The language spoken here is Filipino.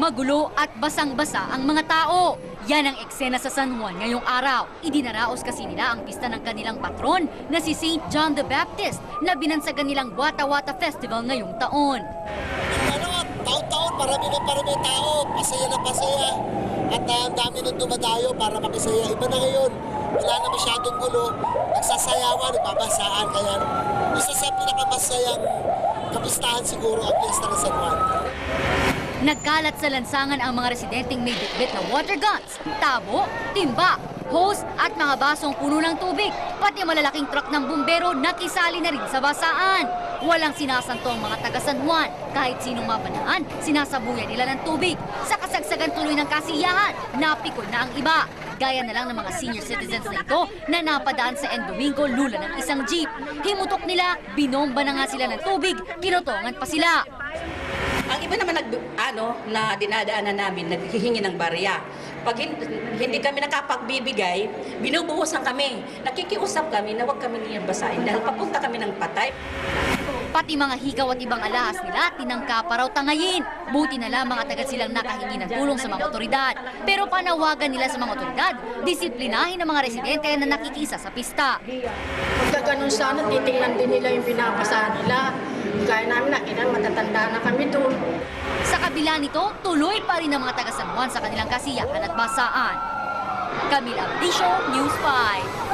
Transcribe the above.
Magulo at basang-basa ang mga tao. Yan ang eksena sa San Juan ngayong araw. Idinaraos kasi nila ang pista ng kanilang patron na si St. John the Baptist na binansagan nilang Wata Wata Festival ngayong taon. Taon-taon, parami tao, pasaya na pasaya. At ang dami nang dumadayo para makisaya. Iba na ngayon, wala na masyadong gulo. Nagsasayawan, nagbabasaan. Kaya isa sa pinakamasayang kapistahan siguro ang piyesta ng San Juan. Nagkalat sa lansangan ang mga residenteng may bitbit na water guns, tabo, timba, hose at mga basong puno ng tubig. Pati malalaking truck ng bumbero nakisali na rin sa basaan. Walang sinasanto ang mga taga San Juan. Kahit sinong mabanaan, sinasabuyan nila ng tubig. Sa kasagsagan tuloy ng kasiyahan, napikon na ang iba. Gaya na lang ng mga senior citizens na ito na napadaan sa Domingo lula ng isang jeep. Himutok nila, binomba na nga sila ng tubig, kinutongan pa sila. Ang iba naman na dinadaanan namin, naghihingi ng barya. Pag hindi kami nakapagbibigay, binubuhusan kami. Nakikiusap kami na huwag kami niyan basahin dahil papunta kami ng patay. Pati mga higaw at ibang alahas nila, tinangka pa raw tangayin. Buti na lamang at agad silang nakahingi ng tulong sa mga otoridad. Pero panawagan nila sa mga otoridad, disiplinahin ang mga residente na nakikisa sa pista. Pagka ganun sana, titingnan din nila yung pinapasa nila. Kaya namin nakinan, matatanda na kami doon. Sa kabila nito, tuloy pa rin ang mga taga San Juan sa kanilang kasiyahan at basaan. Camila Abdicio, News 5.